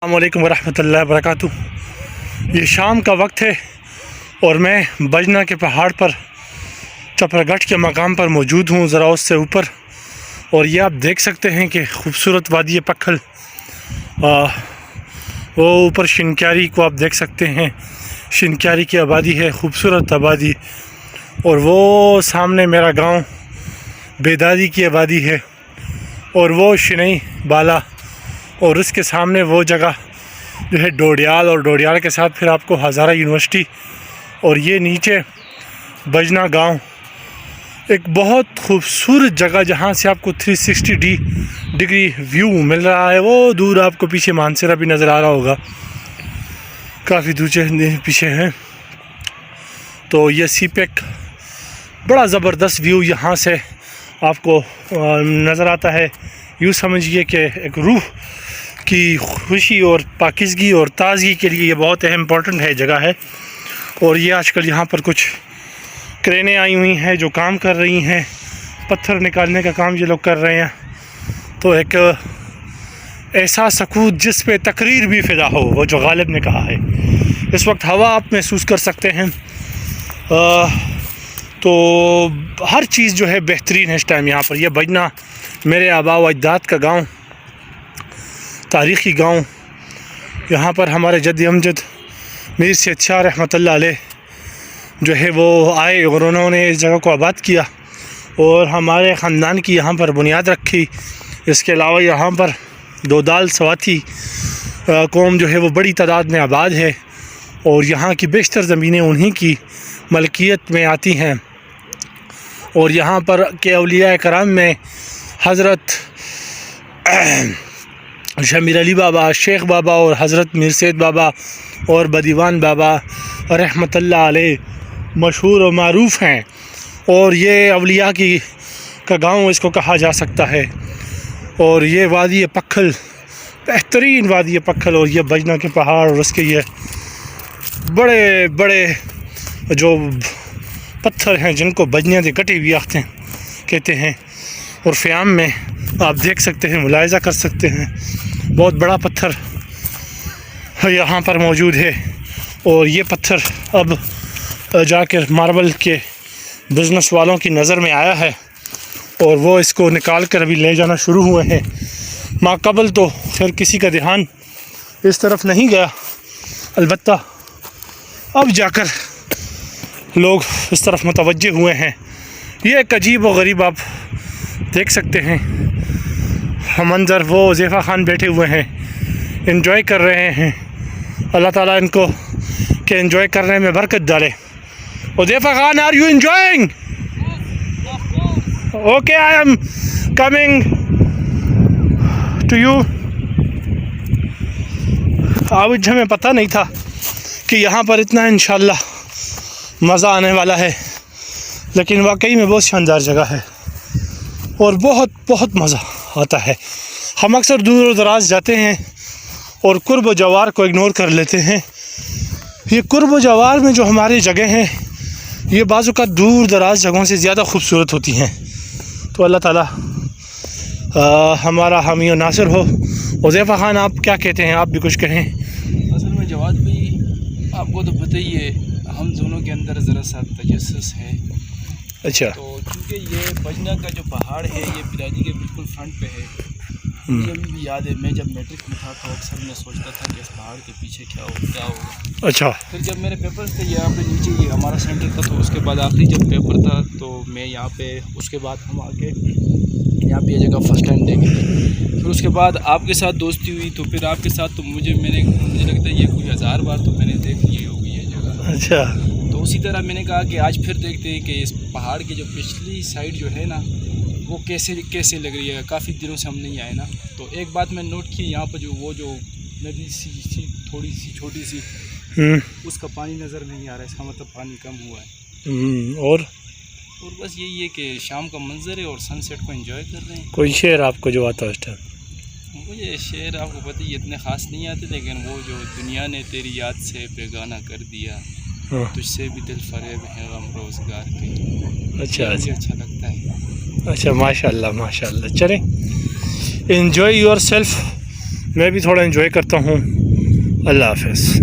السلام علیکم ورحمۃ اللہ وبرکاتہ۔ یہ شام کا وقت ہے اور میں بجنا کے پہاڑ پر چپرگٹھ کے مقام پر موجود ہوں، ذرا اس سے اوپر، اور یہ آپ دیکھ سکتے ہیں کہ خوبصورت وادی پکھل، وہ اوپر شنکیاری کو آپ دیکھ سکتے ہیں، شنکیاری کی آبادی ہے، خوبصورت آبادی، اور وہ سامنے میرا گاؤں بیدادی کی آبادی ہے، اور وہ شنئی بالا، اور اس کے سامنے وہ جگہ جو ہے ڈوڈیال، اور ڈوڈیال کے ساتھ پھر آپ کو ہزارہ یونیورسٹی، اور یہ نیچے بجنا گاؤں، ایک بہت خوبصورت جگہ جہاں سے آپ کو 360 ڈگری ویو مل رہا ہے۔ وہ دور آپ کو پیچھے مانسیرا بھی نظر آ رہا ہوگا، کافی دور پیچھے ہیں۔ تو یہ سی پیک بڑا زبردست ویو یہاں سے آپ کو نظر آتا ہے۔ یوں سمجھیے کہ ایک روح کی خوشی اور پاکیزگی اور تازگی کے لیے یہ بہت اہم امپورٹنٹ ہے جگہ ہے۔ اور یہ آج کل یہاں پر کچھ کرینیں آئی ہوئی ہیں جو کام کر رہی ہیں، پتھر نکالنے کا کام یہ لوگ کر رہے ہیں۔ تو ایک ایسا سکوت جس پہ تقریر بھی فدا ہو، وہ جو غالب نے کہا ہے۔ اس وقت ہوا آپ محسوس کر سکتے ہیں، تو ہر چیز جو ہے بہترین ہے اس ٹائم یہاں پر۔ یہ بجنا میرے آباء و اجداد کا گاؤں، تاریخی گاؤں۔ یہاں پر ہمارے جد امجد میر سید شاہ رحمۃ اللہ علیہ جو ہے وہ آئے اور انہوں نے اس جگہ کو آباد کیا، اور ہمارے خاندان کی یہاں پر بنیاد رکھی۔ اس کے علاوہ یہاں پر دودال سواتھی قوم جو ہے وہ بڑی تعداد میں آباد ہے، اور یہاں کی بیشتر زمینیں انہی کی ملکیت میں آتی ہیں۔ اور یہاں پر کے اولیاء کرام میں حضرت شمیر علی بابا، شیخ بابا، اور حضرت میر سید بابا اور بدیوان بابا رحمۃ اللہ علیہ مشہور و معروف ہیں، اور یہ اولیاء کا گاؤں اس کو کہا جا سکتا ہے۔ اور یہ وادی پکھل، بہترین وادی پکھل، اور یہ بجنا کے پہاڑ، اور اس کے یہ بڑے بڑے جو پتھر ہیں جن کو بجنے دے کٹے بھی کہتے ہیں، اور فیام میں آپ دیکھ سکتے ہیں، ملاحظہ کر سکتے ہیں، بہت بڑا پتھر یہاں پر موجود ہے۔ اور یہ پتھر اب جا کر ماربل کے بزنس والوں کی نظر میں آیا ہے، اور وہ اس کو نکال کر ابھی لے جانا شروع ہوئے ہیں۔ ماقبل تو خیر کسی کا دھیان اس طرف نہیں گیا، البتہ اب جا کر لوگ اس طرف متوجہ ہوئے ہیں۔ یہ ایک عجیب و غریب آپ دیکھ سکتے ہیں منظر، وہ حذیفہ خان بیٹھے ہوئے ہیں، انجوائے کر رہے ہیں۔ اللہ تعالیٰ ان کو کہ انجوائے کرنے میں برکت ڈالے۔ Huzaifa Khan, are you enjoying? Okay, I'm coming to you. آج ہمیں پتہ نہیں تھا کہ یہاں پر اتنا انشاءاللہ مزہ آنے والا ہے، لیکن واقعی میں بہت شاندار جگہ ہے، اور بہت بہت مزہ آتا ہے۔ ہم اکثر دور و دراز جاتے ہیں اور قرب و جوار کو اگنور کر لیتے ہیں۔ یہ قرب و جوار میں جو ہماری جگہ ہیں، یہ بعض اوقات دور دراز جگہوں سے زیادہ خوبصورت ہوتی ہیں۔ تو اللہ تعالیٰ ہمارا حامی و ناصر ہو۔ حذیفہ خان، آپ کیا کہتے ہیں؟ آپ بھی کچھ کہیں۔ اصل میں جواد بھائی، آپ کو تو پتہ ہی ہے، ہم دونوں کے اندر ذرا سا تجسس ہے۔ اچھا، تو چونکہ یہ بجنا کا جو پہاڑ ہے یہ بیدادی کے بالکل فرنٹ پہ ہے۔ مجھے ابھی بھی یاد ہے، میں جب میٹرک میں تھا تو اکثر میں سوچتا تھا کہ اس پہاڑ کے پیچھے کیا ہوگا۔ اچھا، پھر جب میرے پیپرز تھے یہاں پہ نیچے، یہ ہمارا سینٹر تھا، تو اس کے بعد آخری جب پیپر تھا تو میں یہاں پہ، اس کے بعد ہم آگے یہاں پہ یہ جگہ فرسٹ ٹائم دیکھی تھی۔ پھر اس کے بعد آپ کے ساتھ دوستی ہوئی، تو پھر آپ کے ساتھ تو مجھے لگتا ہے یہ کوئی 1000 بار تو میں نے دیکھ لی ہوگی یہ جگہ۔ اچھا، تو اسی طرح میں نے کہا کہ آج پھر دیکھتے ہیں کہ اس پہاڑ کی جو پچھلی سائڈ جو ہے نا، وہ کیسے لگ رہی ہے۔ کافی دنوں سے ہم نہیں آئے نا، تو ایک بات میں نوٹ کی، یہاں پہ جو ندی سی تھوڑی سی چھوٹی سی، اس کا پانی نظر نہیں آ رہا ہے، اس کا مطلب پانی کم ہوا ہے۔ اور بس یہی ہے کہ شام کا منظر ہے اور سن سیٹ کو انجوائے کر رہے ہیں۔ کوئی شعر آپ کو جو آتا ہے اس ٹائم؟ مجھے شعر آپ کو پتہ ہی اتنے خاص نہیں آتے، لیکن وہ جو دنیا نے تیری یاد سے بیگانہ کر دیا، تجھ سے بھی دل فریب ہے غم روزگار کے۔ اچھا، اچھا لگتا ہے۔ اچھا، ماشاء اللہ ماشاء اللہ۔ چلیں، انجوائے یور سیلف میں بھی تھوڑا انجوائے کرتا ہوں. اللہ حافظ.